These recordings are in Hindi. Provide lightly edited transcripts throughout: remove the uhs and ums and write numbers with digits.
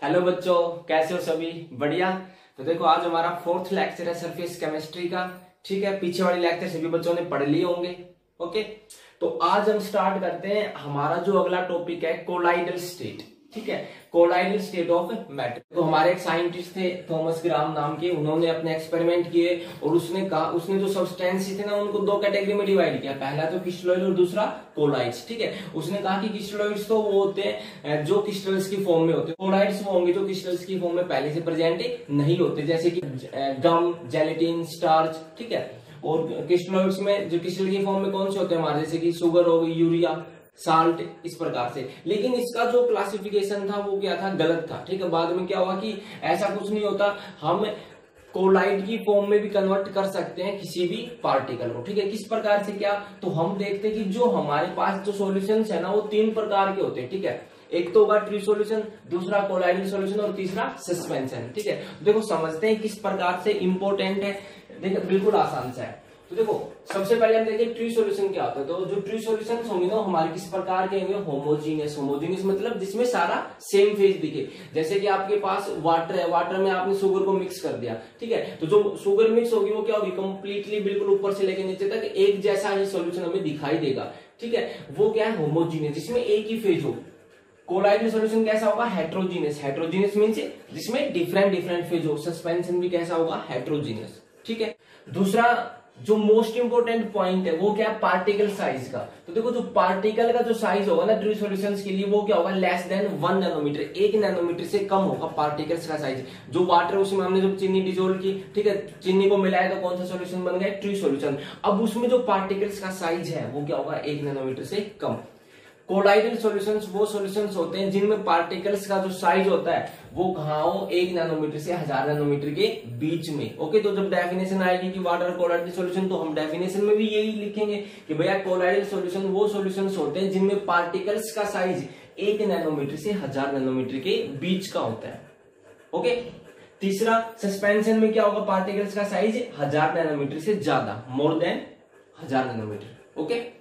हेलो बच्चों, कैसे हो सभी? बढ़िया। तो देखो आज हमारा फोर्थ लेक्चर है सरफेस केमिस्ट्री का। ठीक है, पीछे वाली लेक्चर सभी बच्चों ने पढ़ लिए होंगे। ओके, तो आज हम स्टार्ट करते हैं। हमारा जो अगला टॉपिक है कोलाइडल स्टेट। ठीक है, कोलाइडल स्टेट ऑफ मैटर। तो हमारे एक साइंटिस्ट थे थॉमस ग्राम नाम के, उन्होंने अपने एक्सपेरिमेंट किए और उसने जो सब्सटेंस थे ना उनको दो कैटेगरी में डिवाइड किया। पहला तो क्रिस्टलॉइड और दूसरा कोलाइड्स। ठीक है, उसने कहा कि क्रिस्टलॉइड्स तो वो होते हैं जो क्रिस्टल्स की फॉर्म में होते हैं, कोलाइड्स वो होंगे जो क्रिस्टल्स की फॉर्म में पहले से प्रेजेंट नहीं होते, जैसे कि गम, जेलेटिन, स्टार्च। ठीक है, और क्रिस्टलॉइड्स में जो क्रिस्टल की फॉर्म में कौन से होते हैं हमारे, जैसे कि शुगर हो गई, यूरिया, साल्ट, इस प्रकार से। लेकिन इसका जो क्लासिफिकेशन था वो क्या था, गलत था। ठीक है, बाद में क्या हुआ कि ऐसा कुछ नहीं होता, हम कोलाइड की फॉर्म में भी कन्वर्ट कर सकते हैं किसी भी पार्टिकल को। ठीक है, किस प्रकार से, क्या तो हम देखते हैं कि जो हमारे पास जो सॉल्यूशंस है ना वो तीन प्रकार के होते हैं। ठीक है, एक तो होगा ट्री सॉल्यूशन, दूसरा कोलाइडल सॉल्यूशन और तीसरा सस्पेंशन। ठीक है, देखो समझते हैं किस प्रकार से इंपॉर्टेंट है। देखो बिल्कुल आसान सा है। तो देखो सबसे पहले हम देखें ट्री सॉल्यूशन क्या होता है। तो जो ट्री सॉल्यूशंस होंगे ना हमारे किस प्रकार के होंगे, होमोजीनियस। होमोजीनियस मतलब जिसमें सारा सेम फेज दिखे। जैसे कि आपके पास वाटर है, वाटर में आपने शुगर को मिक्स कर दिया। ठीक है, तो जो शुगर मिक्स होगी वो क्या होगी, कंप्लीटली बिल्कुल ऊपर से लेकर नीचे तक एक जैसा ही सॉल्यूशन हमें दिखाई देगा। ठीक है, वो क्या है, होमोजीनियस, जिसमें एक ही फेज हो। कोलाइडल सॉल्यूशन कैसा होगा, हेट्रोजीनियस। हेट्रोजीनियस मींस जिसमें डिफरेंट डिफरेंट फेज हो। सस्पेंशन भी कैसा होगा, हेट्रोजीनियस। ठीक है, दूसरा जो मोस्ट इंपोर्टेंट पॉइंट है वो क्या है, पार्टिकल साइज का। तो देखो जो पार्टिकल का जो साइज होगा ना ट्री सॉल्यूशंस के लिए वो क्या होगा, लेस देन 1 नैनोमीटर। 1 नैनोमीटर से कम होगा पार्टिकल्स का साइज। जो वाटर उसमें हमने जब चीनी डिजोल्व की, ठीक है, चीनी को मिलाया तो कौन सा सॉल्यूशन बन गया, ट्री सॉल्यूशन। अब उसमें जो पार्टिकल्स का साइज है वो क्या होगा, 1 नैनोमीटर से कम। कोलाइडल सॉल्यूशंस वो सॉल्यूशंस होते हैं जिनमें पार्टिकल्स का जो साइज होता है वो कहाँ हो, 1 नैनोमीटर से 1000 नैनोमीटर के बीच में। ओके, तो जब डेफिनेशन आएगी कि व्हाट आर कोलाइडल सॉल्यूशन, तो हम डेफिनेशन में भी यही लिखेंगे कि भैया कोलाइडल सॉल्यूशन वो सॉल्यूशंस होते हैं जिनमें पार्टिकल्स का साइज 1 नैनोमीटर से 1000 नैनोमीटर के बीच का होता है। ओके, तीसरा सस्पेंशन में क्या होगा, पार्टिकल्स का साइज 1000 नैनोमीटर से ज्यादा, मोर देन 1000 नैनोमीटर। ओके,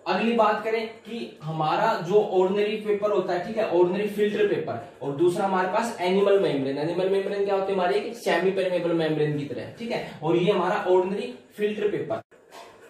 अगली बात करें कि हमारा जो ऑर्डिनरी पेपर होता है, ठीक है, ऑर्डिनरी फिल्टर पेपर, और दूसरा हमारे पास एनिमल मेम्ब्रेन। एनिमल मेम्ब्रेन क्या होती है, हमारी एक सेमी परमेबल मेम्ब्रेन की तरह। ठीक है, और ये हमारा ordinary filter paper,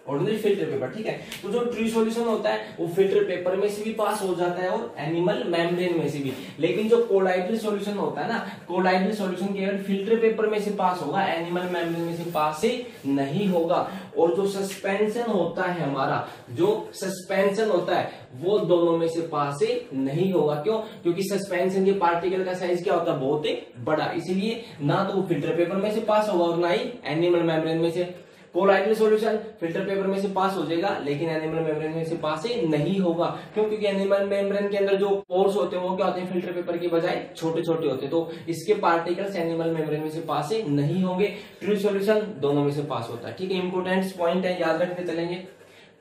ordinary filter paper. ठीक है, तो जो ट्री सॉल्यूशन होता है वो फिल्टर पेपर में से भी पास हो जाता है और एनिमल मेम्ब्रेन में से भी। लेकिन जो कोलाइडल सॉल्यूशन होता है ना, कोलाइडल सॉल्यूशन केवल फिल्टर पेपर में से पास होगा, एनिमल मेम्ब्रेन में से पास ही नहीं होगा। और जो सस्पेंशन होता है हमारा, जो सस्पेंशन होता है वो दोनों में से पास ही नहीं होगा। क्यों? क्योंकि सस्पेंशन के पार्टिकल का साइज क्या होता है, बहुत ही बड़ा, इसीलिए ना तो वो फिल्टर पेपर में से पास होगा और ना ही एनिमल मेम्ब्रेन में से। कोलाइडल सॉल्यूशन फिल्टर पेपर में से पास हो जाएगा लेकिन एनिमल मेम्ब्रेन में से पास ही नहीं होगा। क्यों? क्योंकि एनिमल मेम्ब्रेन के अंदर जो पोर्स होते हैं वो क्या होते हैं, फिल्टर पेपर की बजाय छोटे छोटे होते हैं, तो इसके पार्टिकल्स एनिमल मेम्ब्रेन में से पास ही नहीं होंगे। ट्री सॉल्यूशन दोनों में से पास होता है। ठीक है, इंपोर्टेंट पॉइंट है, याद रखते चलेंगे।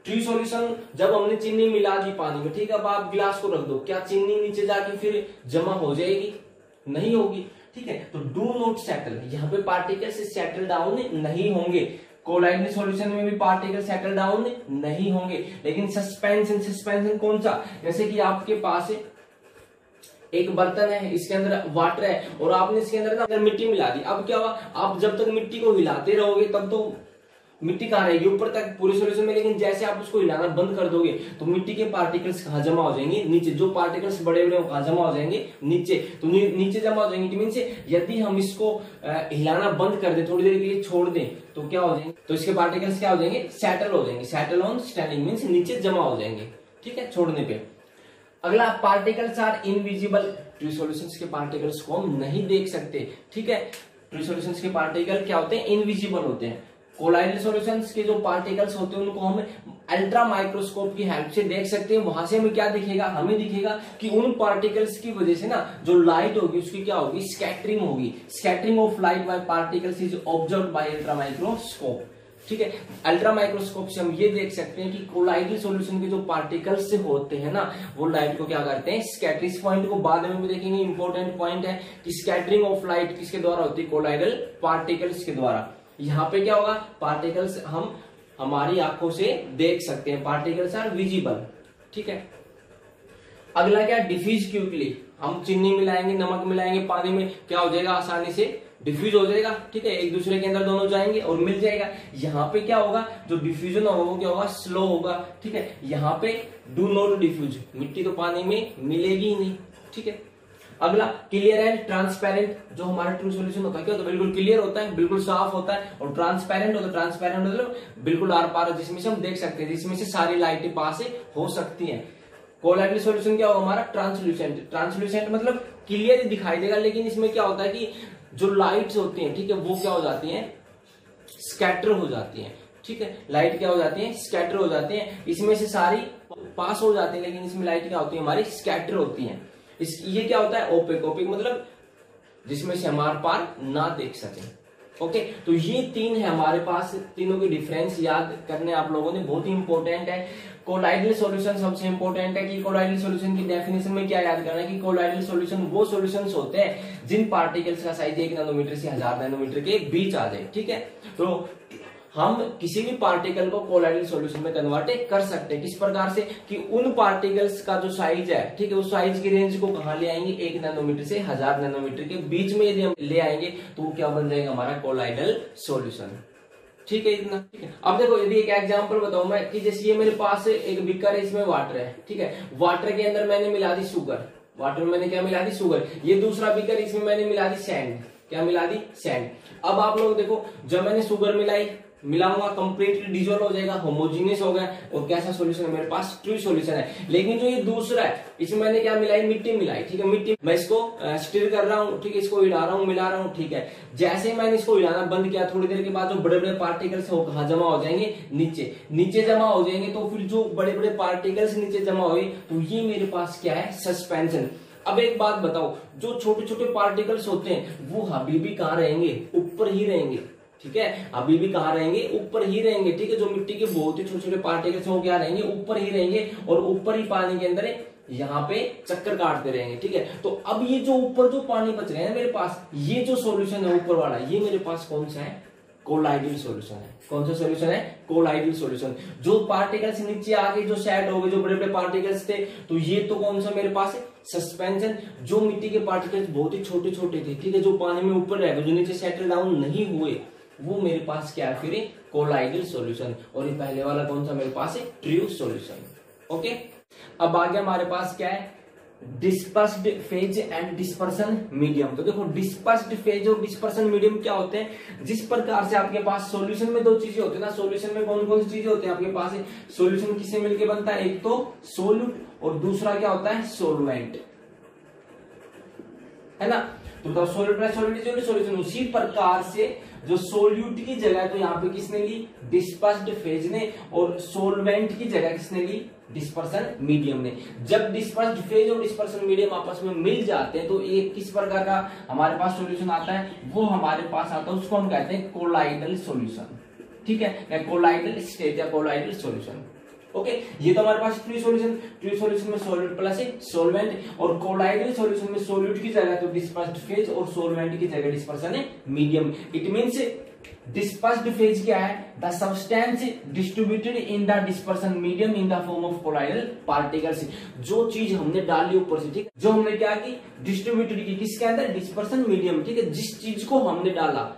ट्री सॉल्यूशन जब हमने चीनी मिला दी पानी में, ठीक है, अब आप गिलास को रख दो, क्या चीनी नीचे जाके फिर जमा हो जाएगी? नहीं होगी। ठीक है, तो डू नॉट सेटल, यहाँ पे पार्टिकल्स सेटल डाउन नहीं होंगे। कोलाइडल सॉल्यूशन में भी पार्टिकल सेटल डाउन नहीं होंगे। लेकिन सस्पेंशन कौन सा, जैसे कि आपके पास एक बर्तन है, इसके अंदर वाटर है और आपने इसके अंदर मिट्टी मिला दी। अब क्या हुआ, आप जब तक मिट्टी को हिलाते रहोगे तब तो मिट्टी कहाँ रहेगी, ऊपर तक पूरे सॉल्यूशन में। लेकिन जैसे आप उसको हिलाना बंद कर दोगे तो मिट्टी के पार्टिकल्स कहाँ जमा हो जाएंगे, नीचे। जो पार्टिकल्स बड़े बड़े कहाँ जमा हो जाएंगे, नीचे। तो नीचे जमा हो जाएंगे, मीन से यदि हम इसको हिलाना बंद कर दें, थोड़ी देर के लिए छोड़ दें, तो क्या हो जाएंगे, तो इसके पार्टिकल्स क्या हो जाएंगे, सेटल हो जाएंगे। सेटल ऑन स्टैंडिंग मीन्स नीचे जमा हो जाएंगे। ठीक है, छोड़ने पे। अगला, particles are invisible. True solutions के पार्टिकल्स को हम नहीं देख सकते। ठीक है, ट्री सॉल्यूशंस के पार्टिकल क्या होते हैं, इनविजिबल होते हैं। कोलाइडल सॉल्यूशंस के जो पार्टिकल्स होते हैं उनको हम अल्ट्रा माइक्रोस्कोप की हेल्प से देख सकते हैं। वहां से हमें क्या दिखेगा, हमें दिखेगा कि उन पार्टिकल्स की वजह से ना जो लाइट होगी उसकी क्या होगी, स्कैटरिंग होगी। Scattering of light by particles is observed bye ultra microscope. ठीक है, अल्ट्रा माइक्रोस्कोप से हम ये देख सकते हैं कि कोलाइडल सॉल्यूशन के जो पार्टिकल्स होते हैं ना वो लाइट को क्या करते हैं, स्कैटर। इस पॉइंट को बाद में भी देखेंगे, इंपॉर्टेंट पॉइंट है कि स्कैटरिंग ऑफ लाइट किसके द्वारा होती है, कोलाइडल पार्टिकल्स के द्वारा। यहाँ पे क्या होगा, पार्टिकल्स हम हमारी आंखों से देख सकते हैं, पार्टिकल्स आर विजिबल। ठीक है, अगला क्या, डिफ्यूज क्विकली। हम चीनी मिलाएंगे, नमक मिलाएंगे पानी में, क्या हो जाएगा, आसानी से डिफ्यूज हो जाएगा। ठीक है, एक दूसरे के अंदर दोनों जाएंगे और मिल जाएगा। यहाँ पे क्या होगा, जो डिफ्यूजन होगा वो क्या होगा, स्लो होगा। ठीक है, यहाँ पे डू नॉट डिफ्यूज, मिट्टी तो पानी में मिलेगी ही नहीं। ठीक है, अगला क्लियर एंड ट्रांसपेरेंट। जो हमारा ट्रू सॉल्यूशन होता है क्या होता है, बिल्कुल क्लियर होता है, बिल्कुल साफ होता है। और ट्रांसपेरेंट होता है, ट्रांसपेरेंट मतलब बिल्कुल आर पार, जिसमें से हम देख सकते हैं, जिसमें से सारी लाइटें पास हो सकती हैं। कोलाइडल सॉल्यूशन क्या होगा हमारा, ट्रांसल्यूसेंट। ट्रांसल्यूसेंट मतलब क्लियर दिखाई देगा, लेकिन इसमें क्या होता है कि जो लाइट्स होती हैं, ठीक है, वो क्या हो जाती हैं, स्कैटर हो जाती हैं। ठीक है, लाइट क्या हो जाती है, स्कैटर हो जाती है। इसमें से सारी पास हो जाती है, लेकिन इसमें लाइट क्या होती है, हमारी स्कैटर होती है। ये क्या होता है, ओपेक। ओपेक मतलब जिसमें से हम आर पार ना देख सके। ओके, तो ये तीन है हमारे पास, तीनों के डिफरेंस याद करने आप लोगों ने, बहुत ही इंपॉर्टेंट है। कोलाइडल सॉल्यूशन सबसे इंपॉर्टेंट है कि कोलाइडल सॉल्यूशन की डेफिनेशन में क्या याद करना है कि कोलाइडल सॉल्यूशन वो सॉल्यूशंस होते हैं जिन पार्टिकल्स का साइज 1 नैनोमीटर से 1000 नैनोमीटर के बीच आ जाए। ठीक है, तो हम किसी भी पार्टिकल को कोलाइडल सॉल्यूशन में कन्वर्ट कर सकते हैं। किस प्रकार से कि उन पार्टिकल्स का जो साइज है, ठीक है, उस साइज की रेंज को कहां ले आएंगे, 1 नैनोमीटर से 1000 नैनोमीटर के बीच में यदि हम ले आएंगे तो वो क्या बन जाएगा, हमारा कोलाइडल सॉल्यूशन। ठीक है, इतना। ठीक है, अब देखो यदि एक एग्जांपल बताऊं मैं कि जैसे ये मेरे पास एक बीकर है, इसमें वाटर है। ठीक है, वाटर के अंदर मैंने मिला दी शुगर, वाटर में मैंने क्या मिला दी, शुगर। ये दूसरा बीकर, इसमें मैंने मिला दी सैंड। क्या मिला दी, सैंड। अब आप लोग देखो, जब मैंने शुगर मिलाऊंगा कंप्लीटली डिजोल्व हो जाएगा, होमोजीनियस हो गया, और कैसा सॉल्यूशन है मेरे पास, ट्रू सॉल्यूशन है। लेकिन जो ये दूसरा है, इसमें मैंने क्या मिलाई, मिट्टी मिलाई। ठीक है, मिट्टी मैं इसको स्टिर कर रहा हूँ, ठीक है, इसको हिला रहा हूँ, मिला रहा हूँ। ठीक है, जैसे ही मैंने इसको हिलाना बंद किया, थोड़ी देर के बाद जो बड़े बड़े पार्टिकल्स है कहाँ जमा हो जाएंगे, नीचे जमा हो जाएंगे। तो फिर जो बड़े बड़े पार्टिकल्स नीचे जमा हुए, तो ये मेरे पास क्या है, सस्पेंशन। अब एक बात बताओ, जो छोटे छोटे पार्टिकल्स होते हैं वो अभी भी कहाँ रहेंगे, ऊपर ही रहेंगे। ठीक है, अभी भी कहाँ रहेंगे, ऊपर ही रहेंगे। ठीक है, जो मिट्टी के बहुत ही छोटे छोटे पार्टिकल्स हैं वो क्या रहेंगे, ऊपर ही रहेंगे, और ऊपर ही पानी के अंदर यहाँ पे चक्कर काटते रहेंगे। ठीक है, तो अब ये जो ऊपर जो पानी बच रहे हैं मेरे पास, ये जो सॉल्यूशन है ऊपर वाला, ये मेरे पास कौन सा है, कोलाइडल सॉल्यूशन है। कौन सा सॉल्यूशन है, कोलाइडल सॉल्यूशन। जो पार्टिकल्स नीचे आके जो सेट हो गए, जो बड़े बड़े पार्टिकल्स थे, तो ये तो कौन सा मेरे पास है, सस्पेंशन। जो मिट्टी के पार्टिकल्स बहुत ही छोटे छोटे थे, ठीक है, जो पानी में ऊपर रह गए, जो नीचे सेटल डाउन नहीं हुए, वो मेरे पास क्या है, फिर कोलाइडल सॉल्यूशन। और ये पहले वाला कौन सा मेरे पास है, ट्रू सॉल्यूशन। ओके, अब आगे हमारे पास क्या है, dispersed phase and dispersion medium. तो देखो, डिस्पर्स्ड फेज और डिस्पर्सन मीडियम क्या होते हैं, जिस प्रकार से आपके पास सॉल्यूशन में दो चीजें होती है ना, सॉल्यूशन में कौन कौन सी चीजें होती है आपके पास, सॉल्यूशन किससे मिलके बनता है, एक तो सोल्यूट और दूसरा क्या होता है, सोलवेंट, है ना। तो सॉल्यूशन, उसी प्रकार से जो सोल्यूट की जगह तो यहाँ पे किसने ली, डिस्पर्स्ड फेज ने, और सोलवेंट की जगह किसने ली, डिस्पर्सन मीडियम ने। जब डिस्पर्स्ड फेज और डिस्पर्सन मीडियम आपस में मिल जाते हैं तो एक किस प्रकार का हमारे पास सॉल्यूशन आता है, वो हमारे पास आता है, उसको हम कहते हैं कोलाइडल सॉल्यूशन। ठीक है, कोलाइडल स्टेट या कोलाइडल सॉल्यूशन। ओके, ये तो हमारे पास ट्रू सॉल्यूशन में सोल्यूट प्लस सोलवेंट, और कोलाइडल सॉल्यूशन में सोल्यूट की जगह तो डिस्पर्स्ड फेज और सोलवेंट की जगह डिस्पर्सन है medium. It means dispersed phase क्या है, the substance distributed in the dispersion medium in the form of colloidal particles. जो चीज हमने डाली ऊपर से, ठीक, जो हमने क्या की, डिस्ट्रीब्यूटेड की किसके अंदर, डिस्पर्सन मीडियम। ठीक है, जिस चीज को हमने डाला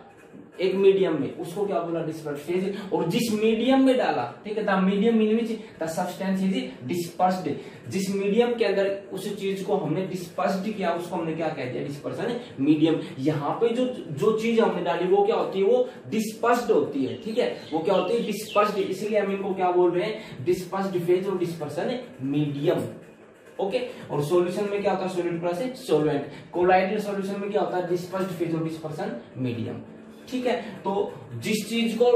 एक मीडियम में, उसको क्या बोला, डिस्पर्स्ड फेज। और जिस मीडियम में डाला, ठीक है, the medium in which the substance is dispersed, जिस मीडियम के अंदर उस चीज को हमने डिस्पर्स्ड किया, उसको हमने क्या कह दिया, डिस्पर्सन मीडियम। यहाँ पे जो चीज हमने डाली वो क्या होती है, वो डिस्पर्स्ड होती है। ठीक है, वो क्या होती है, डिस्पर्स्ड, इसलिए हम इनको क्या बोल रहे हैं, डिस्पर्स्ड फेज और डिस्पर्सन मीडियम। ओके, और सॉल्यूशन में क्या होता है, solute plus solvent. Colloidal solution में क्या होता है, डिस्पर्स्ड फेज और डिस्पर्सन मीडियम। ठीक है, तो जिस चीज को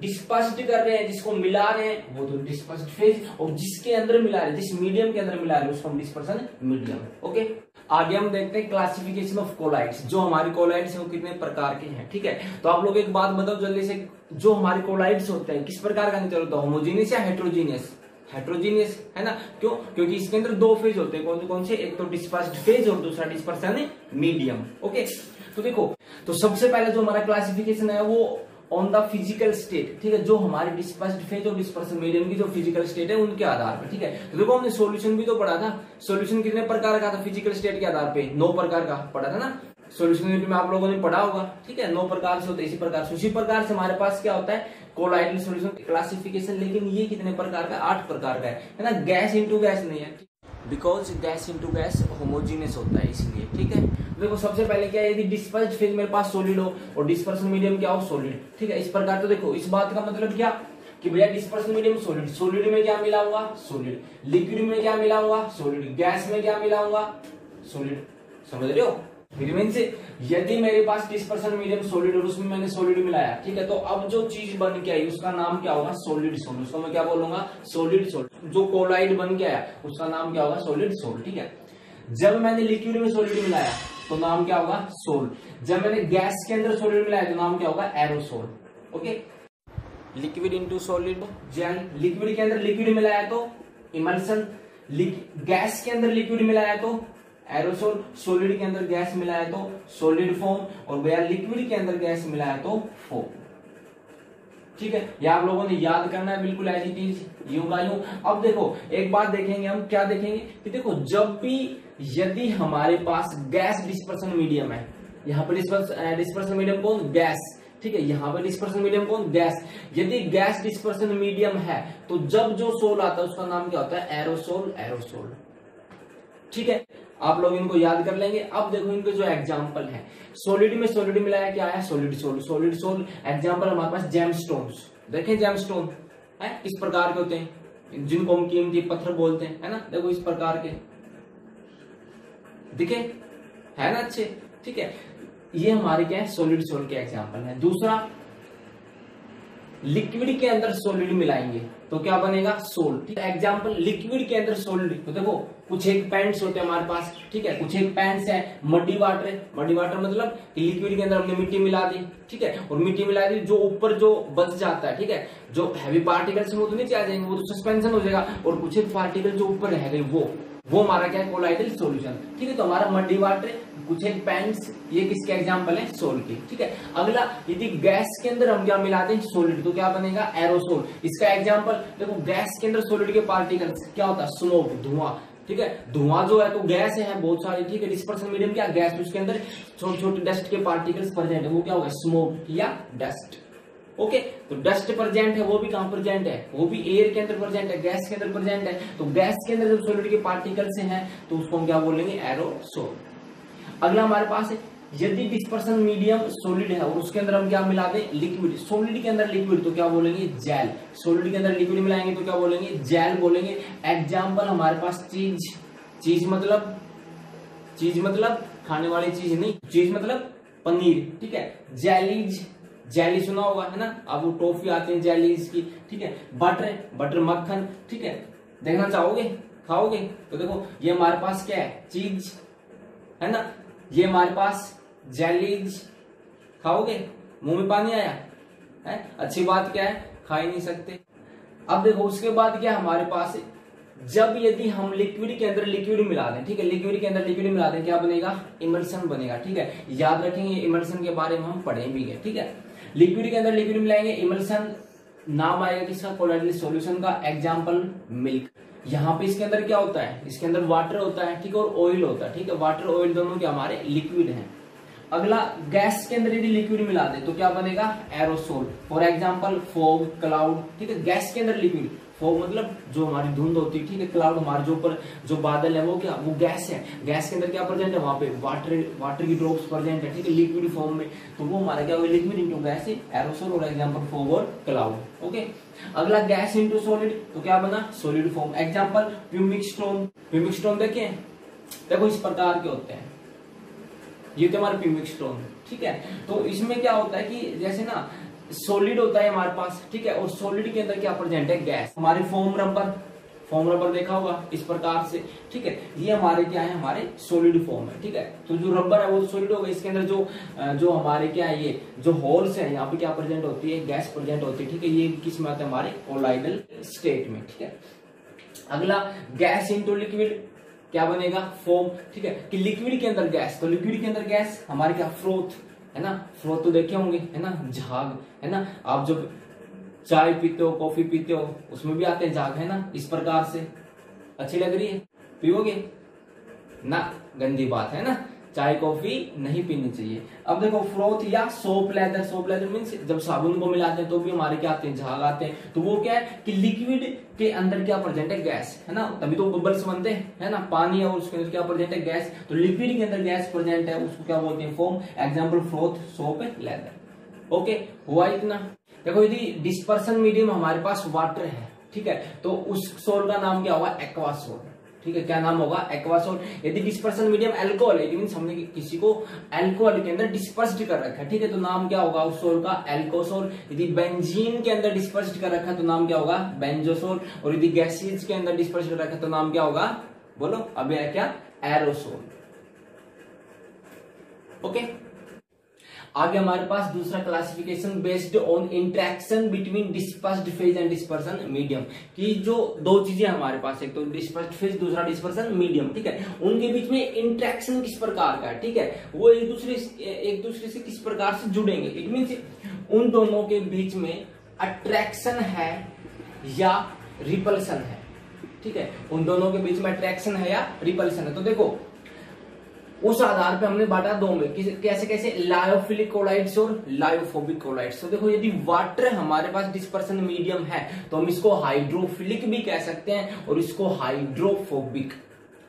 डिस्पर्स्ड कर रहे हैं, जिसको मिला रहे हैं, वो तो डिस्पर्स्ड फेज, और जिसके अंदर मिला रहे हैं, जिस मीडियम के अंदर मिला रहे हैं, उसको हम डिस्पर्सन मीडियम। ओके, आगे हम देखते हैं क्लासिफिकेशन ऑफ कोलाइड्स। जो हमारी कोलाइड्स हैं वो कितने प्रकार के हैं। ठीक है, तो आप लोग एक बात बताओ जल्दी से, जो हमारे कोलाइड्स होते हैं किस प्रकार का नेचर होता है, होमोजेनियस या हेट्रोजीनियस, हेट्रोजीनियस, है ना। क्यों, क्योंकि इसके अंदर दो फेज होते हैं, कौन से, एक तो डिस्पर्स्ड फेज और दूसरा डिस्पर्सन मीडियम। ओके, तो देखो, तो सबसे पहले जो हमारा क्लासिफिकेशन है वो ऑन द फिजिकल स्टेट, ठीक है, जो हमारे डिस्पर्स्ड फेज और डिस्पर्सन मीडियम की जो फिजिकल स्टेट है उनके आधार पर, ठीक है। तो देखो हमने सॉल्यूशन भी तो पढ़ा था, सॉल्यूशन कितने प्रकार का था फिजिकल स्टेट के आधार पे, 9 प्रकार का पढ़ा था ना, सॉल्यूशन में आप लोगों ने पढ़ा होगा, ठीक है, 9 प्रकार से होते हैं। इसी प्रकार से हमारे पास क्या होता है कोलाइडल सॉल्यूशन क्लासिफिकेशन, लेकिन ये कितने प्रकार का, 8 प्रकार का है ना, गैस इंटू गैस नहीं है, because gas into gas homogeneous होता है इसलिए, ठीक है। देखो सबसे पहले क्या है, यदि डिस्पर्स्ड फेज मेरे पास सॉलिड हो और डिस्पर्सन मीडियम क्या हो सॉलिड, ठीक है, इस प्रकार। तो देखो इस बात का मतलब क्या कि भैया डिस्पर्सन मीडियम सॉलिड, सॉलिड में क्या मिला हुआ सॉलिड, लिक्विड में क्या मिला हुआ सॉलिड, गैस में क्या मिला हुआ सॉलिड, समझ रहे हो। फिर मीन से यदि मेरे पास डिस्पर्सन मीडियम सॉलिड और उसमें मैंने सॉलिड मिलाया, ठीक है, तो अब जो चीज बन के आई उसका नाम क्या होगा सॉलिड सोल, उसको मैं क्या बोलूंगा सॉलिड सोल। जो कोलाइड बन के आया उसका नाम क्या होगा सॉलिड सोल, ठीक है। जब मैंने लिक्विड में सॉलिड मिलाया तो नाम क्या होगा सोल, जब मैंने गैस के अंदर सॉलिड मिलाया तो नाम क्या होगा aerosol, okay. Liquid into solid gel, liquid के अंदर लिक्विड मिलाया तो इमल्सन, गैस के अंदर लिक्विड मिलाया तो एरोसोल, सॉलिड के अंदर गैस मिलाया तो सॉलिड फॉर्म, और भैया लिक्विड के अंदर गैस मिलाया तो फोम, ठीक है। ये आप लोगों ने याद करना है बिल्कुल एज इट इज, यूं का यूं। अब देखो एक बात देखेंगे हम, क्या देखेंगे कि देखो जब भी यदि हमारे पास गैस डिस्पर्सन मीडियम है, यहाँ पर डिस्पर्सन मीडियम कौन गैस, ठीक है, यहाँ पर डिस्पर्सन मीडियम कौन गैस, यदि गैस डिस्पर्सन मीडियम है तो जब जो सोल आता है उसका नाम क्या होता है एरोसोल, एरोसोल, ठीक है। आप लोग इनको याद कर लेंगे। अब देखो इनके जो एग्जाम्पल है, सॉलिड में सॉलिड मिलाया क्या है solid sol, solid sol. Example हमारे पास जेमस्टोन्स, देखें जेमस्टोन है इस प्रकार के होते हैं जिनको हम कीमती पत्थर बोलते हैं, है ना, देखो इस प्रकार के दिखे है ना, अच्छे, ठीक है। ये हमारे क्या है सॉलिड सोल के एग्जाम्पल है। दूसरा लिक्विड के अंदर सॉलिड मिलाएंगे तो क्या बनेगा सोल, ठीक है। एग्जाम्पल लिक्विड के अंदर सॉलिड, तो देखो कुछ एक पैंट्स होते हैं हमारे पास, ठीक है, कुछ एक पैंट्स है, मड्डी वाटर है, मड्डी वाटर मतलब लिक्विड के अंदर हमने मिट्टी मिला दी, ठीक है, और मिट्टी मिला दी जो ऊपर जो बच जाता है, ठीक है, जो हैवी पार्टिकल्स वो तो नीचे आ जाएंगे, वो तो सस्पेंशन हो जाएगा, और कुछ एक पार्टिकल जो ऊपर रह गए वो हमारा क्या है कोलाइडल सॉल्यूशन, ठीक है। तो हमारा मड्डी वाटर, कुछ एक पैंट्स, ये किसके एग्जांपल है सोल की, ठीक है। अगला यदि गैस के अंदर हम क्या मिलाते हैं सॉलिड तो क्या बनेगा एरोसोल। इसका एग्जांपल देखो गैस के अंदर सॉलिड के पार्टिकल्स क्या होता है स्मोक, धुआं, ठीक है, धुआं जो है तो गैस है बहुत सारी, ठीक है, डिस्पर्सन मीडियम क्या गैस, उसके अंदर छोटे छोटे डस्ट के पार्टिकल्स प्रेजेंट है, वो क्या होगा स्मोक या डस्ट, ओके। तो डस्ट प्रेजेंट है वो भी कहां प्रेजेंट है, वो भी एयर के अंदर प्रेजेंट है, गैस के अंदर प्रेजेंट है। तो गैस के अंदर जब सॉलिड के पार्टिकल्स हैं तो उसको हम क्या बोलेंगे एरोसोल। अगला हमारे पास है यदि डिस्पर्सन मीडियम सॉलिड है और उसके अंदर हम क्या मिला दें लिक्विड, सॉलिड के अंदर लिक्विड तो क्या बोलेंगे जेल, सॉलिड के अंदर लिक्विड मिलाएंगे तो क्या बोलेंगे जेल बोलेंगे। एग्जाम्पल हमारे पास चीज, चीज मतलब खाने वाली चीज नहीं, चीज मतलब पनीर, ठीक है। जेलीज, जेली सुना होगा है ना, अब वो टॉफी आती है जेलीज की, ठीक है। बटर, बटर मक्खन, ठीक है, देखना चाहोगे खाओगे तो देखो ये हमारे पास क्या है चीज है ना, ये हमारे पास जेलीज, खाओगे मुंह में पानी आया है, अच्छी बात क्या है खा ही नहीं सकते। अब देखो उसके बाद क्या हमारे पास जब यदि हम लिक्विड के अंदर लिक्विड मिला दें, ठीक है, लिक्विड के अंदर लिक्विड मिला दें क्या बनेगा इमल्सन बनेगा, ठीक है। याद रखेंगे इमल्सन के बारे में हम पढ़े भी गए, ठीक है। लिक्विड के अंदर लिक्विड मिलाएंगे इमल्सन, नाम आएगा किसका कोलाइडल सॉल्यूशन का। एग्जांपल मिल्क, यहाँ पे इसके अंदर क्या होता है, इसके अंदर वाटर होता है, ठीक है, और ऑयल होता है, ठीक है, वाटर ऑयल दोनों के हमारे लिक्विड हैं। अगला गैस के अंदर यदि लिक्विड मिला दे तो क्या बनेगा aerosol. For example fog, cloud, ठीक है, गैस के अंदर लिक्विड, फॉग मतलब जो हमारी धुंध होती है, ठीक है, क्लाउड हमारे जो ऊपर जो बादल है वो क्या वो गैस है, गैस के अंदर क्या प्रेजेंट है वहां पे वाटर की ड्रॉप्स प्रेजेंट है, ठीक है, लिक्विड फॉर्म में, तो वो हमारा क्या होगा लिक्विड इंटू गैस एरोसोल, और एग्जांपल फॉग और क्लाउड, ओके। अगला गैस इंटू सॉलिड तो क्या बना solid form. Example pumice stone, pumice stone देखिए, देखो इस प्रकार के होते हैं, ये तो हमारे प्यूमिक स्टोन, ठीक है। तो इसमें क्या होता है कि जैसे ना सॉलिड होता है हमारे पास, ठीक है, और सॉलिड के अंदर क्या प्रेजेंट है गैस। हमारे फोम रबर देखा होगा इस प्रकार से, ठीक है, ये हमारे क्या है हमारे सॉलिड फॉर्म है, ठीक है। तो जो रबर है वो सॉलिड होगा, इसके अंदर जो हमारे क्या है ये जो होल्स है यहाँ पे क्या प्रेजेंट होती है गैस प्रेजेंट होती है, ठीक है, ये किस में आता है हमारे कोलाइडल स्टेट में, ठीक है। अगला गैस इंटू लिक्विड क्या बनेगा फोम, ठीक है, कि लिक्विड के अंदर गैस, तो लिक्विड के अंदर गैस हमारे क्या फ्रोथ है ना। फ्रोथ तो देखे होंगे, है ना, झाग, है ना। आप जब चाय पीते हो, कॉफी पीते हो, उसमें भी आते हैं झाग, है ना। इस प्रकार से अच्छी लग रही है, पियोगे ना, गंदी बात है ना, चाय कॉफी नहीं पीनी चाहिए। अब देखो फ्रोथ या soap leather, soap leather means जब साबुन को मिलाते हैं तो भी हमारे क्या आते हैं, झाग आते हैं। तो वो क्या है कि लिक्विड के अंदर क्या प्रेजेंट है, गैस, है ना, तभी तो बबल्स बनते हैं, है ना। पानी है और उसके अंदर क्या प्रेजेंट है, गैस। तो लिक्विड के अंदर गैस प्रेजेंट है, उसको क्या बोलते हैं, foam. Example froth, soap, leather. Okay, हुआ इतना। देखो यदि डिस्पर्सन मीडियम हमारे पास वाटर है, ठीक है, तो उस सोल का नाम क्या होगा, एक्वा सोल, ठीक है। क्या नाम होगा, एक्वा सोल। यदि डिस्पर्सन मीडियम अल्कोहल है, मींस हमने किसी को अल्कोहल के अंदर डिस्पर्स्ड कर रखा है, ठीक है, तो नाम क्या होगा उस सोल का, एल्कोसोल। यदि बेंजीन के अंदर डिस्पर्स्ड कर रखा है तो नाम क्या होगा, बेंजोसोल। और यदि गैसेज के अंदर डिस्पर्स्ड कर रखा है तो नाम क्या होगा, बोलो, अब है क्या, एरोसोल। ओके, आगे हमारे पास दूसरा classification based on interaction between dispersed phase and dispersion medium, कि जो दो चीजें हमारे पास, एक तो डिस्पर्स्ड फेज, दूसरा डिस्पर्सन मीडियम, ठीक है, उनके बीच में इंटरेक्शन किस प्रकार का है, ठीक है, वो एक दूसरे से किस प्रकार से जुड़ेंगे। इट मीन्स उन दोनों के बीच में अट्रैक्शन है या रिपल्सन है, ठीक है, उन दोनों के बीच में अट्रैक्शन है या रिपल्सन है। तो देखो उस आधार पे हमने बांटा दो में, कैसे कैसे, लायोफिलिक कोलाइड्स और लायोफोबिक कोलाइड्स। तो देखो यदि वाटर हमारे पास डिस्पर्सन मीडियम है तो हम इसको हाइड्रोफिलिक भी कह सकते हैं और इसको हाइड्रोफोबिक,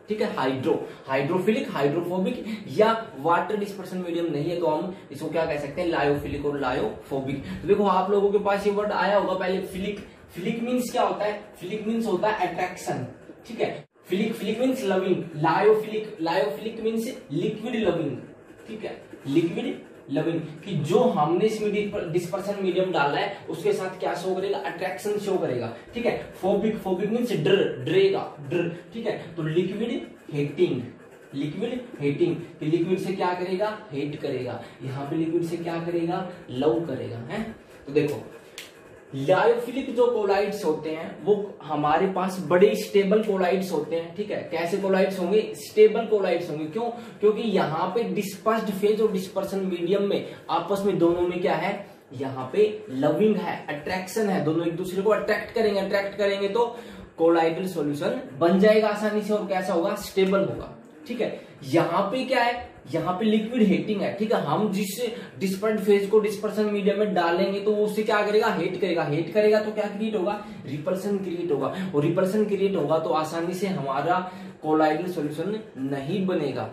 ठीक है, हाइड्रोफिलिक, हाइड्रोफोबिक, या वाटर डिस्पर्सन मीडियम नहीं है तो हम इसको क्या कह सकते हैं, लायोफिलिक और लायोफोबिक। तो देखो आप लोगों के पास ये वर्ड आया होगा पहले, फिलिक। फिलिक मीन्स क्या होता है, फिलिक मीन्स होता है अट्रैक्शन, ठीक है। Philic means loving, lyophilic means liquid loving, ठीक है, लिक्विड लविंग, कि जो हमने इसमें डिस्पर्सन मीडियम डाला है उसके साथ क्या शो करेगा, अट्रैक्शन शो करेगा, ठीक है। फोबिक मीन्स ड्रेगा, ठीक है। तो लिक्विड हेटिंग, कि लिक्विड से क्या करेगा, हेट करेगा। यहाँ पे लिक्विड से क्या करेगा, लव करेगा, है। तो देखो लायोफिलिक जो कोलाइड्स होते हैं वो हमारे पास बड़े स्टेबल कोलाइड्स होते हैं, ठीक है। कैसे कोलाइड्स होंगे, स्टेबल कोलाइड्स होंगे। क्यों, क्योंकि यहाँ पे डिस्पर्स्ड फेज और डिस्पर्सन मीडियम में आपस में दोनों में क्या है, यहाँ पे लविंग है, अट्रैक्शन है, दोनों एक दूसरे को अट्रैक्ट करेंगे तो कोलाइडल सॉल्यूशन बन जाएगा आसानी से, और कैसा होगा, स्टेबल होगा, ठीक है। यहाँ पे क्या है, यहाँ पे लिक्विड हीटिंग है, ठीक है। हम जिस डिस्पर्स्ड फेज को डिस्पर्सन मीडियम में डालेंगे तो वो उससे क्या करेगा, हेट करेगा तो क्या क्रिएट होगा, रिपल्सन क्रिएट होगा, और रिपल्सन क्रिएट होगा तो आसानी से हमारा कोलाइडल सॉल्यूशन नहीं बनेगा,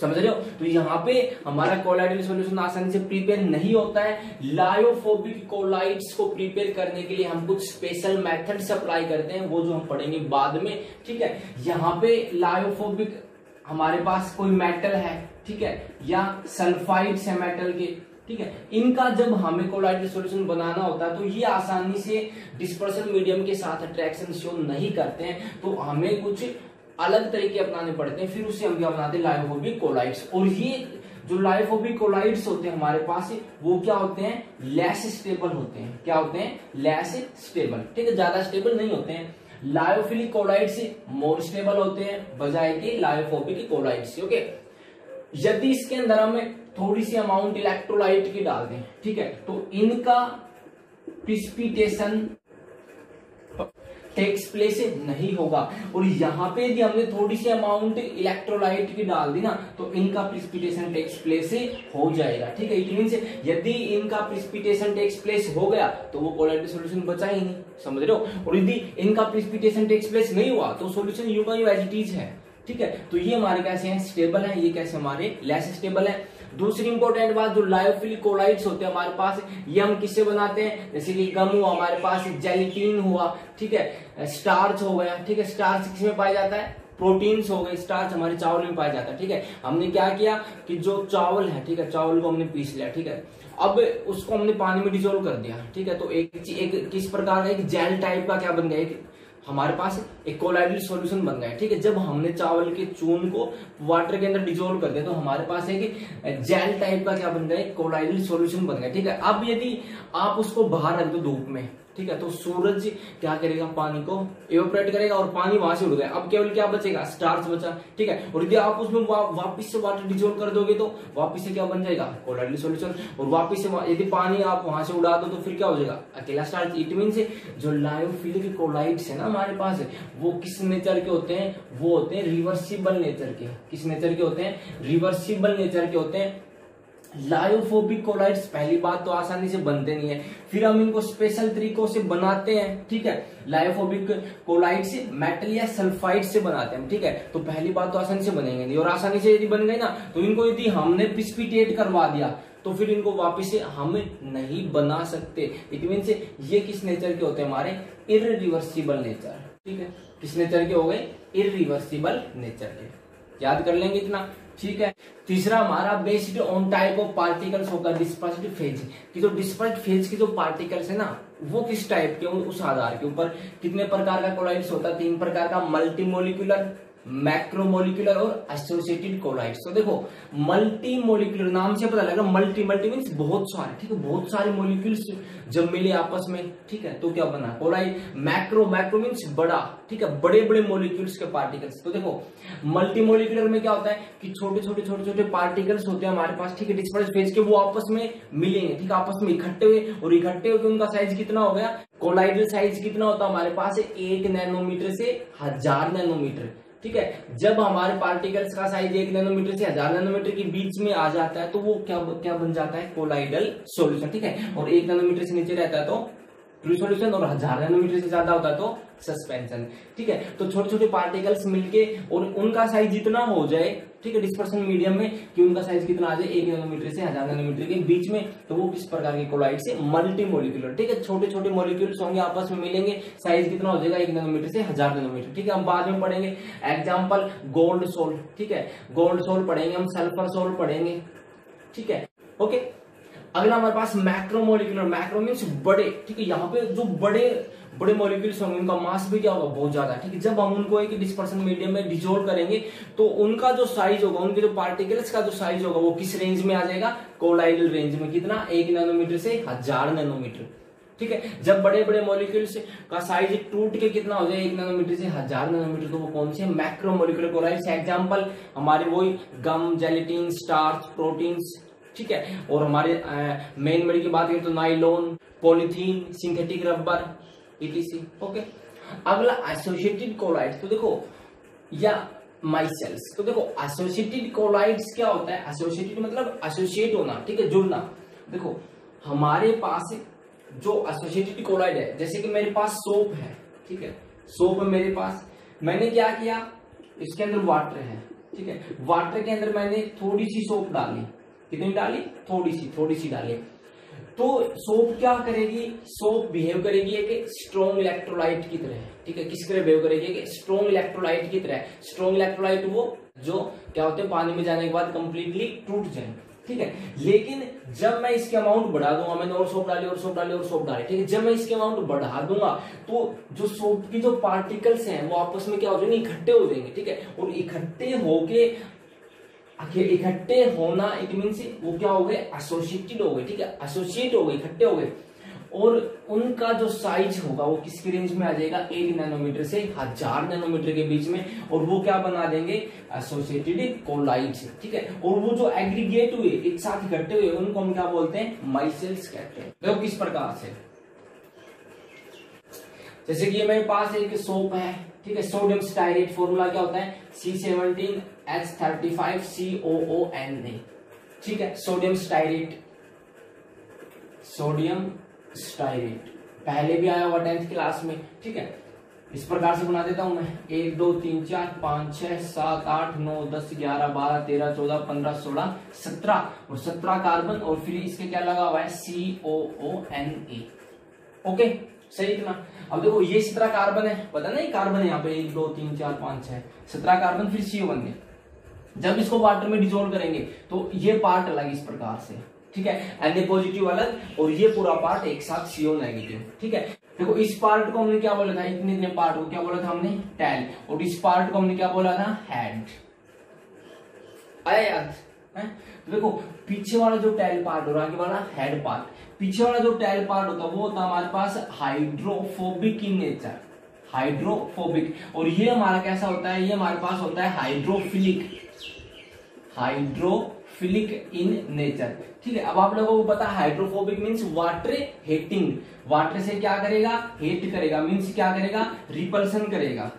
समझ रहे हो। तो यहाँ पे हमारा कोलाइडल सॉल्यूशन आसानी से प्रिपेयर नहीं होता है। लायोफोबिक कोलाइड्स को प्रिपेयर करने के लिए हम कुछ स्पेशल मेथड्स अप्लाई करते हैं, वो जो हम पढ़ेंगे बाद में, ठीक है। यहाँ पे लायोफोबिक हमारे पास कोई मेटल है, ठीक है, या सल्फाइड्स है मेटल के, ठीक है, इनका जब हमें कोलाइडल सॉल्यूशन बनाना होता है तो ये आसानी से डिस्पर्सन मीडियम के साथ अट्रैक्शन शो नहीं करते हैं, तो हमें कुछ अलग तरीके अपनाने पड़ते हैं, फिर उससे हम क्या बनाते हैं, लायोफोबिक कोलाइड्स। और ये जो लायोफोबिक कोलाइड्स होते हैं हमारे पास, वो क्या होते हैं, लेस स्टेबल होते हैं। क्या होते हैं, लेस स्टेबल, ठीक है, ज्यादा स्टेबल नहीं होते हैं। लायोफिलिक कोलाइड्स मोर स्टेबल होते हैं बजाय के लायोफोबिक कोलाइड्स से, ओके। यदि इसके अंदर हमें थोड़ी सी अमाउंट इलेक्ट्रोलाइट की डाल दें, ठीक है, तो इनका प्रिसिपिटेशन टेक्स प्लेस नहीं होगा। और यहाँ पे यदि हमने थोड़ी सी अमाउंट इलेक्ट्रोलाइट की डाल दी ना तो इनका प्रिसिपिटेशन टेक्स प्लेस हो जाएगा, ठीक है। इट मींस यदि इनका प्रिसिपिटेशन टेक्स प्लेस हो गया तो वो कोलाइडल सॉल्यूशन बचा ही नहीं, समझ रहे हो। और यदि इनका प्रिसिपिटेशन टेक्स प्लेस नहीं हुआ तो सॉल्यूशन यूं का यूं एज इट इज है, ठीक है। तो ये हमारे कैसे हैं, स्टेबल है, ये कैसे हमारे लेस स्टेबल है। दूसरी इंपॉर्टेंट बात, जो लायोफिलिक कोलाइड्स होते हैं हमारे पास, ये हम किससे बनाते हैं, जैसे कि गम हुआ हमारे पास, जेलेटिन हुआ, ठीक है, स्टार्च हो गया, ठीक है। स्टार्च किसमें पाया जाता है, प्रोटीन्स हो गए, स्टार्च हमारे चावल में पाया जाता है, ठीक है। हमने क्या किया कि जो चावल है, ठीक है, चावल को हमने पीस लिया, ठीक है, अब उसको हमने पानी में डिसोल्व कर दिया, ठीक है। तो एक किस प्रकार का एक जेल टाइप का क्या बन गया, एक हमारे पास एक कोलाइडल सॉल्यूशन बन गया, ठीक है। जब हमने चावल के चून को वाटर के अंदर डिसोल्व कर दिया तो हमारे पास एक जेल टाइप का क्या बन गया, कोलाइडल सॉल्यूशन बन गया, ठीक है। अब यदि आप उसको बाहर रख दो धूप में ठीक है। तो सूरज क्या करेगा, पानी को इवेपोरेट करेगा और पानी वहां से उड़ गया। अब केवल क्या बचेगा, स्टार्च बचा, ठीक है। और यदि आप उसमें वापस से वाटर डिजोल्व कर दोगे तो वापस से क्या बन जाएगा, कोलाइडल सॉल्यूशन। और वापस से यदि पानी आप वहां से उड़ा दो तो फिर क्या हो जाएगा, अकेला स्टार्च। इट मीन से जो लायोफिलिक कोलाइड्स है ना हमारे पास, वो किस नेचर के होते हैं, वो होते हैं रिवर्सिबल नेचर के। किस नेचर के होते हैं, रिवर्सिबल नेचर के होते हैं। लायोफोबिक कोलाइड्स पहली बात तो आसानी से बनते नहीं है, फिर हम इनको स्पेशल तरीकों से बनाते हैं, ठीक है। लायोफोबिक कोलाइड से मेटल या सल्फाइड से बनाते हैं, ठीक है। तो पहली बात तो आसानी से बनेंगे नहीं, और आसानी से यदि बन गए ना तो इनको यदि हमने प्रिसिपिटेट करवा दिया तो फिर इनको वापस से हम नहीं बना सकते। इट मीन से ये किस नेचर के होते हैं, हमारे इररिवर्सिबल नेचर, ठीक है। किस नेचर के हो गए, इररिवर्सिबल नेचर के। याद कर लेंगे इतना, ठीक है। तीसरा हमारा based on type of particles होगा डिस्पर्स्ड फेज की। जो डिस्पर्स्ड फेज की जो पार्टिकल्स है ना वो किस टाइप के, उस आधार के ऊपर कितने प्रकार का कोलाइड्स होता है, 3 प्रकार का, मल्टीमोलिकुलर, मैक्रोमोलिकुलर और एसोसिएटेड कोलाइड्स। तो देखो मल्टीमोलिकुलर नाम से पता लगा, मल्टी मींस बहुत सारे, ठीक है, बहुत सारे मॉलिक्यूल्स जब मिले आपस में, ठीक है, तो क्या बना, कोलाइड। मैक्रो मींस बड़ा, ठीक है, बड़े बड़े मॉलिक्यूल्स के पार्टिकल्स। तो देखो मल्टीमोलिकुलर में क्या होता है कि छोटे छोटे पार्टिकल्स होते हैं हमारे पास, ठीक है, डिस्पर्स्ड फेज के, वो आपस में मिलेंगे, ठीक है, आपस में इकट्ठे हुए, और इकट्ठे होकर उनका साइज कितना हो गया, कोलाइडल साइज कितना होता है हमारे पास, 1 नैनोमीटर से 1000 नैनोमीटर, ठीक है। जब हमारे पार्टिकल्स का साइज 1 नैनोमीटर से 1000 नैनोमीटर के बीच में आ जाता है तो वो क्या बन जाता है, कोलाइडल सॉल्यूशन, ठीक है। और 1 नैनोमीटर से नीचे रहता है तो ट्रू सॉल्यूशन, और 1000 नैनोमीटर से ज्यादा होता है तो सस्पेंशन, ठीक है। तो छोटे छोटे पार्टिकल्स मिलके और उनका साइज जितना हो जाए, ठीक है, डिस्पर्शन मीडियम में कि उनका साइज कितना आ जाए 1 नैनोमीटर से 1000 नैनोमीटर के बीच में, तो वो किस प्रकार के कोलाइड से, मल्टीमोलिकुलर, ठीक है। छोटे छोटे मॉलिक्यूल्स होंगे आपस में मिलेंगे, साइज कितना हो जाएगा 1 नैनोमीटर से 1000 नैनोमीटर, ठीक है। हम बाद में पढ़ेंगे एग्जाम्पल गोल्ड सोल्ट, ठीक है, गोल्ड सोल्ट पढ़ेंगे हम, सल्फर सोल्ट पढ़ेंगे, ठीक है, ओके। अगला हमारे पास मैक्रोमोलिकुलर, मैक्रो मींस बड़े, ठीक है। यहाँ पे जो बड़े मॉलिक्यूल्स होंगे उनका मास भी क्या होगा, बहुत ज्यादा, ठीक है। जब हम उनको एक डिस्पर्शन मीडियम में डिसॉल्व करेंगे तो उनका जो साइज होगा, उनके जो पार्टिकल्स का जो साइज होगा वो किस रेंज में आ जाएगा, कोलाइडल रेंज में। कितना, 1 नैनोमीटर से 1000 नैनोमीटर, ठीक है। जब बड़े बड़े मॉलिक्यूल्स का साइज टूट के कितना हो जाए 1 नैनोमीटर से 1000 नैनोमीटर, तो वो कौन से, मैक्रोमोलिकुलर कोलाइड्स। एग्जाम्पल हमारे वही गम, जेलेटिन, स्टार्च, प्रोटीन्स, ठीक है। और हमारे मेन मेडी की बात करें तो nylon, polythene, synthetic rubber, etc, okay. अगला एसोसिएटेड कोलाइड्स, तो देखो, या माइसेल्स, तो देखो एसोसिएटेड कोलाइड्स क्या होता है, एसोसिएटेड मतलब एसोसिएट होना, ठीक है, जुड़ना। देखो हमारे पास जो एसोसिएटेड कोलाइड है, जैसे कि मेरे पास सोप है, ठीक है, सोप है मेरे पास, मैंने क्या किया, इसके अंदर वाटर है, ठीक है, वाटर के अंदर मैंने थोड़ी सी सोप डाली, कितनी डाली, थोड़ी सी डाली, तो सोप क्या करेगी, सोप बिहेव करेगी एक स्ट्रॉन्ग इलेक्ट्रोलाइट की तरह, ठीक है। किस तरह बिहेव करेगी, एक स्ट्रॉन्ग इलेक्ट्रोलाइट की तरह। स्ट्रॉन्ग इलेक्ट्रोलाइट वो जो क्या होते हैं, पानी में जाने के बाद कंप्लीटली टूट जाए, ठीक है। लेकिन जब मैं इसके अमाउंट बढ़ा दूंगा, मैंने और सोप डाली, ठीक है, जब मैं इसके अमाउंट बढ़ा दूंगा तो जो सोप की जो पार्टिकल्स हैं वो आपस में क्या हो जाएंगे, इकट्ठे हो जाएंगे, ठीक है। और इकट्ठे होना, इट मीन्स वो क्या हो गए, एसोसिएटेड हो गए, ठीक है, एसोसिएट हो गए, इकट्ठे हो गए, और उनका जो साइज होगा वो किसकी रेंज में आ जाएगा, 1 नैनोमीटर से 1000 नैनोमीटर के बीच में, और वो क्या बना देंगे, एसोसिएटेड कोलाइड्स, ठीक है। और वो जो एग्रीगेट हुए, एक साथ इकट्ठे हुए, उनको हम क्या बोलते हैं, माइसेल्स कहते हैं। देखो किस प्रकार से, जैसे कि मेरे पास एक सोप है, ठीक है, सोडियम स्टायरेट, फॉर्मूला क्या होता है, C17H35COONA, ठीक है, सोडियम स्टायरेट पहले भी आया हुआ 10th क्लास में, ठीक है। इस प्रकार से बना देता हूं मैं, 1 2 3 4 5 6 7 8 9 10 11 12 13 14 15 16 17, और 17 कार्बन, और फिर इसके क्या लगा हुआ है, COONA, ओके, सही इतना। अब देखो ये 17 कार्बन है, पता नहीं कार्बन है यहाँ पे 1 2 3 4 5 6 17 कार्बन, फिर CO बन गए। जब इसको वाटर में डिसॉल्व करेंगे तो ये पार्ट अलग इस प्रकार से, ठीक है, Na पॉजिटिव अलग, और ये पूरा पार्ट एक साथ CO नेगेटिव, ठीक है। देखो इस पार्ट को हमने क्या बोला था, इतने पार्ट को क्या बोला था हमने, टेल, और इस पार्ट को हमने क्या बोला था, हेड। आया याद, है। तो देखो पीछे वाला जो टेल पार्ट और आगे वाला हेड पार्ट, पीछे वाला जो टेल पार्ट होता है वो होता है हमारे पास हाइड्रोफोबिक इन नेचर, हाइड्रोफोबिक। और ये हमारा कैसा होता है, ये हमारे पास होता है हाइड्रोफिलिक, हाइड्रोफिलिक इन नेचर। ठीक है, अब आप लोगों को पता है hydrophobic means water hating, water से क्या करेगा, हेट करेगा, मींस क्या करेगा, रिपल्सन करेगा।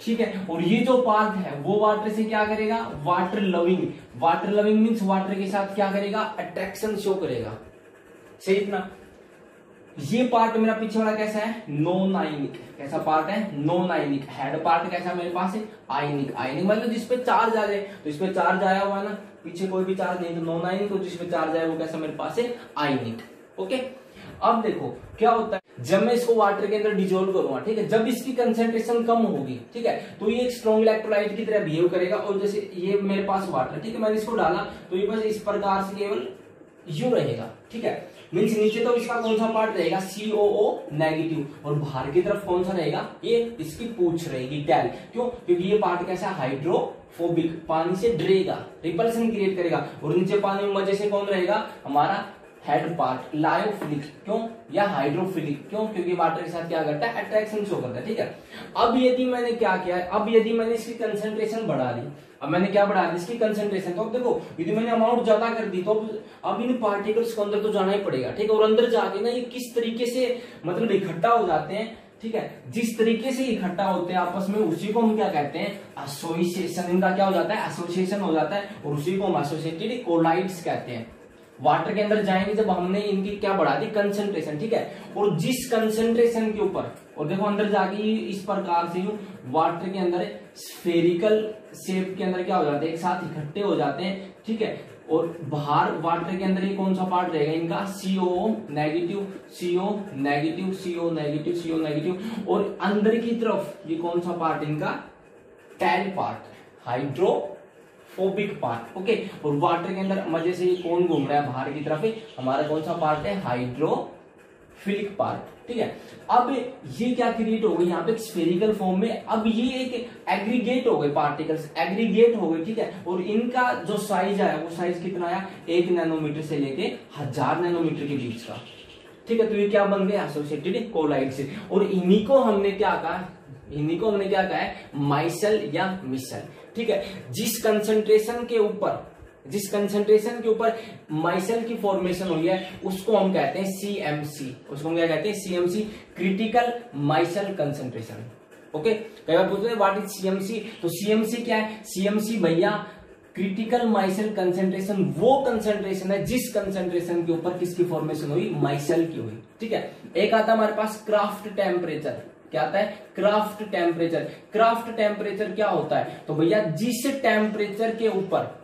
ठीक है, और ये जो पार्ट है वो वाटर से क्या करेगा, water loving, water loving means water के साथ क्या करेगा, अट्रैक्शन शो करेगा। सही इतना। ये पार्ट मेरा पीछे वाला कैसा है, नॉन आयनिक, कैसा पार्ट है, नॉन आयनिक। हेड पार्ट कैसा मेरे पास है, आयनिक, आयनिक मतलब जिसपे चार्ज आ जाए, तो इसपे चार्ज आया हुआ है ना, पीछे कोई भी चार्ज नहीं तो नॉन आयनिक, तो जिसपे चार्ज आया वो कैसा मेरे पास है, आयनिक। ओके, अब देखो क्या होता है जब मैं इसको वाटर के अंदर डिजोल्व करूंगा, ठीक है, जब इसकी कंसेंट्रेशन कम होगी, ठीक है, तो ये एक स्ट्रॉन्ग इलेक्ट्रोलाइट की तरह बिहेव करेगा। और जैसे ये मेरे पास वाटर, ठीक है, मैंने इसको डाला तो ये बस इस प्रकार से केवल यू रहेगा। ठीक है, मीन्स नीचे तो इसका कौन सा पार्ट रहेगा, COO नेगेटिव, और बाहर की तरफ कौन सा रहेगा, ये इसकी पूंछ रहेगी, टेल। क्यों, क्योंकि ये पार्ट कैसा है, हाइड्रोफोबिक, पानी से डरेगा, रिपल्सन क्रिएट करेगा। और नीचे पानी में मजे से कौन रहेगा, हमारा हेड पार्ट, लायोफिलिक, क्यों, या हाइड्रोफिलिक, क्यों, क्योंकि वाटर के साथ क्या करता है, अट्रैक्शन शो करता है। ठीक है, अब यदि मैंने क्या किया है, अब यदि मैंने इसकी कंसेंट्रेशन बढ़ा दी, अब मैंने क्या बढ़ा दी, इसकी कंसेंट्रेशन, तो अब देखो यदि मैंने अमाउंट ज्यादा कर दी तो अब इन पार्टिकल्स को अंदर तो जाना ही पड़ेगा। ठीक है, और अंदर जाके ना ये किस तरीके से मतलब इकट्ठा हो जाते हैं, ठीक है, जिस तरीके से इकट्ठा होते हैं आपस में, उसी को हम क्या कहते हैं, एसोसिएशन। इनका क्या हो जाता है, एसोसिएशन हो जाता है, और उसी को हम एसोसिएटेड कोलाइड्स कहते हैं। वाटर के अंदर जाएंगे जब हमने इनकी क्या बढ़ा दी, कंसेंट्रेशन। ठीक है, और जिस कंसेंट्रेशन के ऊपर, और देखो अंदर जाके इस प्रकार से वाटर के अंदर स्फेरिकल शेप के अंदर क्या हो जाते हैं, एक साथ इकट्ठे हो जाते हैं। ठीक है, और बाहर वाटर के अंदर ये कौन सा पार्ट रहेगा इनका, CO negative, CO negative, CO negative, CO negative. और अंदर की तरफ ये कौन सा पार्ट इनका, tail part, hydrophobic part. Okay, और वाटर के अंदर मजे से ये कौन घूम रहा है, बाहर की तरफ हमारा कौन सा पार्ट है, हाइड्रोफिलिक पार्ट। ठीक है, अब ये क्या क्रिएट हो गई यहाँ पे स्फेरिकल फॉर्म में, अब ये एक एग्रीगेट हो गए, पार्टिकल्स एग्रीगेट हो गए। ठीक है, और इनका जो साइज आया वो साइज कितना आया, 1 नैनोमीटर से लेके 1000 नैनोमीटर के बीच का। ठीक है, तो ये क्या बन गए, एसोसिएटेड कोलाइड से। और इन्हीं को हमने क्या कहा, इन्हीं को हमने क्या कहा है, माइसल या मिसल। ठीक है, जिस कंसंट्रेशन के ऊपर माइसल की फॉर्मेशन हुई है उसको हम कहते हैं CMC, उसको हम क्या कहते हैं, CMC, critical micelle concentration. Okay, कई बार पूछते हैं व्हाट इज CMC, तो CMC क्या है, CMC भैया क्रिटिकल माइसल कंसंट्रेशन वो कंसंट्रेशन है जिस कंसंट्रेशन के ऊपर किसकी फॉर्मेशन हुई, माइसल की हुई। ठीक है, एक आता है हमारे पास क्राफ्ट टेम्परेचर, क्या आता है, क्राफ्ट टेम्परेचर। क्राफ्ट टेम्परेचर क्या होता है, तो भैया जिस टेम्परेचर के ऊपर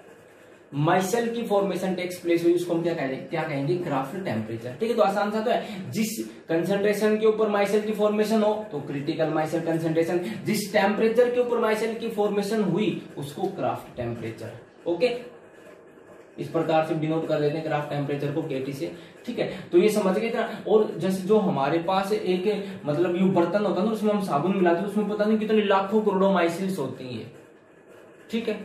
माइसल की फॉर्मेशन टेक्स प्लेस हुई उसको हम क्या कहेंगे, क्राफ्ट टेम्परेचर। ठीक है, तो आसान सा तो है, जिस कंसंट्रेशन के ऊपर माइसल की फॉर्मेशन हो तो क्रिटिकल माइसल कंसंट्रेशन, जिस टेम्परेचर के ऊपर माइसल की फॉर्मेशन हुई उसको क्राफ्ट टेम्परेचर। ओके, इस प्रकार से डिनोट कर लेते हैं क्राफ्ट टेम्परेचर को KT से। ठीक है, तो ये समझ गए था। और जैसे जो हमारे पास एक मतलब यू बर्तन होता है ना, उसमें हम साबुन मिलाते हैं, उसमें पता नहीं कितने लाखों करोड़ों माइसिल्स होती है। ठीक है,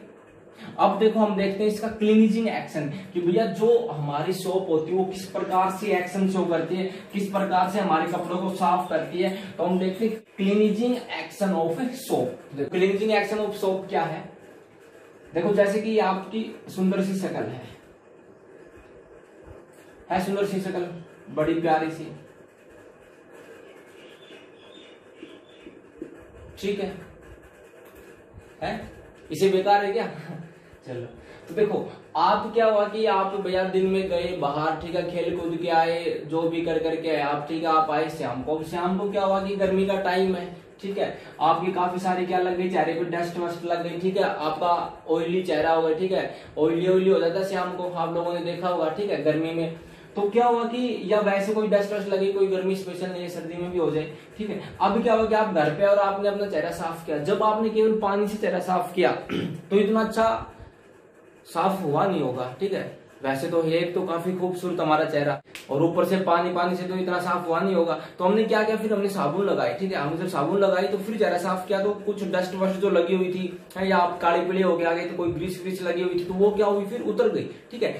अब देखो हम देखते हैं इसका क्लीनिजिंग एक्शन, कि भैया जो हमारी सोप होती है वो किस प्रकार से एक्शन शो करती है, किस प्रकार से हमारे कपड़ों को साफ करती है। तो हम देखते हैं cleansing action of soap. Cleansing action of soap क्या है, देखो जैसे कि आपकी सुंदर सी शक्ल है सुंदर सी शक्ल, बड़ी प्यारी सी, ठीक है, इसे बेकार है क्या चलो, तो देखो आप क्या हुआ कि आप भैया दिन में गए बाहर, ठीक है, खेल कूद के आए, जो भी कर करके आए आप, ठीक है, आप आए शाम को क्या हुआ कि गर्मी का टाइम है, ठीक है, आपकी काफी सारी क्या लग गई, चेहरे पे डस्ट वस्ट लग गई, ठीक है, आपका ऑयली चेहरा होगा, ठीक है, ऑयली हो जाता है शाम को, आप लोगों ने देखा होगा, ठीक है, गर्मी में। तो क्या हुआ कि या वैसे कोई डस्ट वस्ट लगी, कोई गर्मी स्पेशल नहीं है, सर्दी में भी हो जाए, ठीक है। अब क्या हुआ कि आप घर पे और आपने अपना चेहरा साफ किया, जब आपने केवल पानी से चेहरा साफ किया तो इतना अच्छा साफ हुआ नहीं होगा, ठीक है, वैसे तो एक तो काफी खूबसूरत हमारा चेहरा, और ऊपर से पानी, पानी से तो इतना साफ हुआ नहीं होगा। तो हमने क्या किया, फिर हमने साबुन लगाई, ठीक है। हमने जब साबुन लगाई तो फिर चेहरा साफ किया, तो कुछ डस्ट वस्ट जो लगी हुई थी या आप काली पीली हो गया, तो कोई ग्रीस व्रीस लगी हुई थी, तो वो क्या हुई, फिर उतर गई, ठीक है।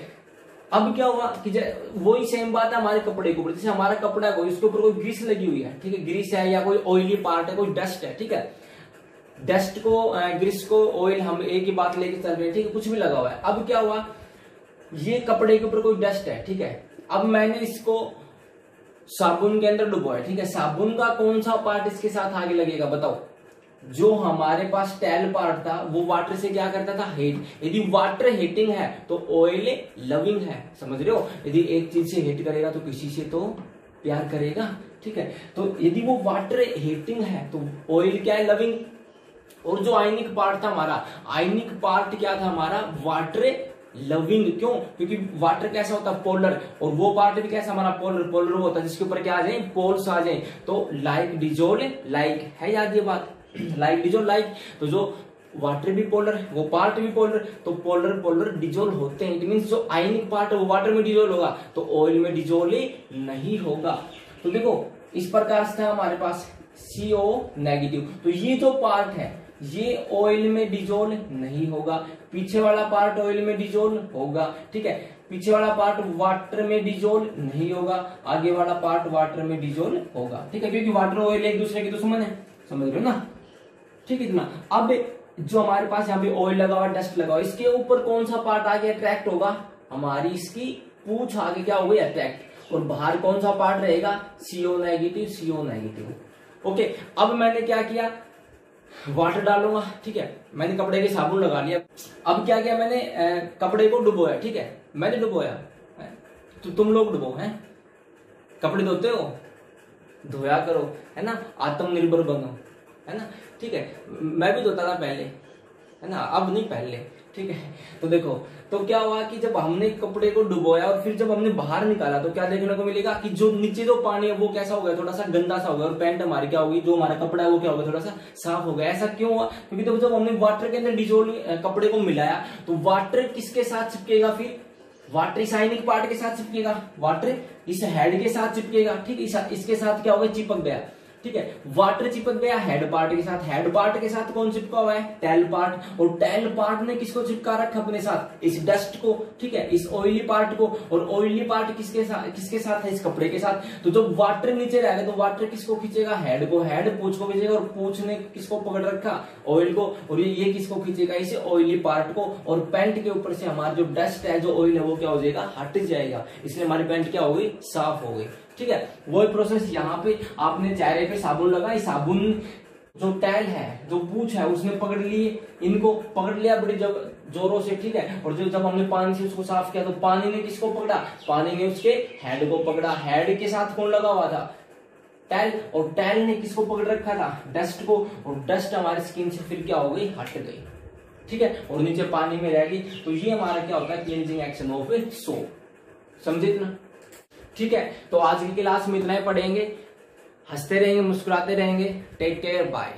अब क्या हुआ कि वही सेम बात है हमारे कपड़े के ऊपर। जैसे हमारा कपड़ा है, उसके ऊपर कोई ग्रीस लगी हुई है, ठीक है, ग्रीस है या कोई ऑयली पार्ट है, कोई डस्ट है, ठीक है। डस्ट को, ग्रीस को, ऑयल, हम एक ही बात लेके चल रहे हैं, ठीक है, कुछ भी लगा हुआ है। अब क्या हुआ, ये कपड़े के ऊपर कोई डस्ट है, ठीक है। अब मैंने इसको साबुन के अंदर डुबोया, ठीक है। साबुन का कौन सा पार्ट इसके साथ आगे लगेगा बताओ? जो हमारे पास टेल पार्ट था वो वाटर से क्या करता था, हीट। यदि वाटर हीटिंग है तो ऑयल लविंग है, समझ रहे हो। यदि एक चीज से हीट करेगा तो किसी से तो प्यार करेगा, ठीक है। तो यदि वो वाटर हीटिंग है तो ऑयल क्या है, लविंग। और जो आयनिक पार्ट था हमारा, आयनिक पार्ट क्या था हमारा, वाटर लविंग। क्यों? क्योंकि वाटर कैसा होता है, पोलर, और वो पार्ट भी कैसा हमारा, पोलर। पोलर होता है जिसके ऊपर क्या आ जाए, पोल्स आ जाए। तो लाइक डिजोल्व लाइक, है याद ये बात, लाइक डिजोल्व लाइक। तो जो वाटर भी पोलर है, वो पार्ट भी पोलर, तो पोलर पोलर डिजोल्व होते हैं। इट मींस जो आयनिक पार्ट है वो वाटर में डिजोल्व होगा, तो ऑयल में डिजोल्व नहीं होगा। तो देखो इस प्रकार से था हमारे पास CO नेगेटिव। तो ये जो पार्ट है ये ऑयल में डिजोल्व नहीं होगा, पीछे वाला पार्ट ऑयल में डिजोल्व होगा, ठीक है। पीछे वाला पार्ट वाटर में डिजोल्व नहीं होगा, आगे वाला पार्ट वाटर में डिजोल्व होगा, ठीक है। क्योंकि वाटर ऑयल एक दूसरे के दुश्मन है, समझ रहे हो ना, ठीक है इतना। अब जो हमारे पास यहाँ पे ऑयल लगा हुआ, डस्ट लगा हुआ, इसके ऊपर कौन सा पार्ट आगे अट्रैक्ट होगा, हमारी इसकी पूंछ आगे क्या होगी, अट्रैक्ट। और बाहर कौन सा पार्ट रहेगा, CO negative, CO negative. Okay, अब मैंने क्या किया, वाटर डालूंगा, ठीक है। मैंने कपड़े के साबुन लगा लिया। अब क्या किया मैंने, कपड़े को डुबोया, ठीक है। मैंने डुबोया, तो तुम लोग डुबो, हैं कपड़े धोते हो, धोया करो, है ना, आत्मनिर्भर बनो, है ना, ठीक है। मैं भी धोता था पहले, है ना, अब नहीं पहले, ठीक है। तो देखो, तो क्या हुआ कि जब हमने कपड़े को डुबोया और फिर जब हमने बाहर निकाला तो क्या देखने को मिलेगा कि जो नीचे जो पानी है वो कैसा हो गया, थोड़ा सा गंदा सा हो गया, और पैंट हमारी क्या होगी, जो हमारा कपड़ा है वो क्या होगा, थोड़ा सा साफ हो गया। ऐसा क्यों हुआ? क्योंकि तो जब हमने वाटर के अंदर डिजोल्व कपड़े को मिलाया तो वाटर किसके साथ चिपकेगा, फिर वाटर इस आयनिक पार्ट के साथ चिपकेगा, वाटर इस हेड के साथ चिपकेगा, ठीक है। इसके साथ क्या होगा, चिपक गया, ठीक है। वाटर चिपक गया हेड पार्ट के साथ, हेड पार्ट के साथ कौन चिपका हुआ है, टेल पार्ट। और टेल पार्ट ने किसको चिपका रखा अपने साथ, इस डस्ट को, ठीक है, इस ऑयली पार्ट को। और ऑयली पार्ट किसके साथ है, इस कपड़े के साथ। तो जब वाटर नीचे रहेगा तो वाटर किसको खींचेगा, हेड को, हेड पूंछ को खींचेगा, और पूंछ ने किसको पकड़ रखा, ऑयल को, और ये किसको खींचेगा, इसे ऑयली पार्ट को। और पैंट के ऊपर से हमारा जो डस्ट है, जो ऑयल है, वो क्या हो जाएगा, हट जाएगा। इसलिए हमारी पैंट क्या हो गई, साफ हो गई, ठीक है। वही प्रोसेस यहाँ पे आपने चेहरे पे साबुन लगाई, साबुन जो टैल है, जो पूंछ है, उसने पकड़ लिए, इनको पकड़ लिया बड़ी जोरों से, ठीक है। और जब हमने पानी से उसको साफ किया तो पानी ने किसको पकड़ा, पानी ने उसके हेड को पकड़ा। हेड के साथ कौन लगा हुआ था, टैल। और टैल ने किसको पकड़ रखा था, डस्ट को। और डस्ट हमारी स्किन से फिर क्या हो गई, हट गई, ठीक है, और नीचे पानी में रहेगी। तो ये हमारा क्या होता है, क्लींजिंग एक्शन ऑफ सोप, समझे इतना, ठीक है। तो आज की क्लास में इतना ही पढ़ेंगे, हंसते रहेंगे, मुस्कुराते रहेंगे। Take care, bye.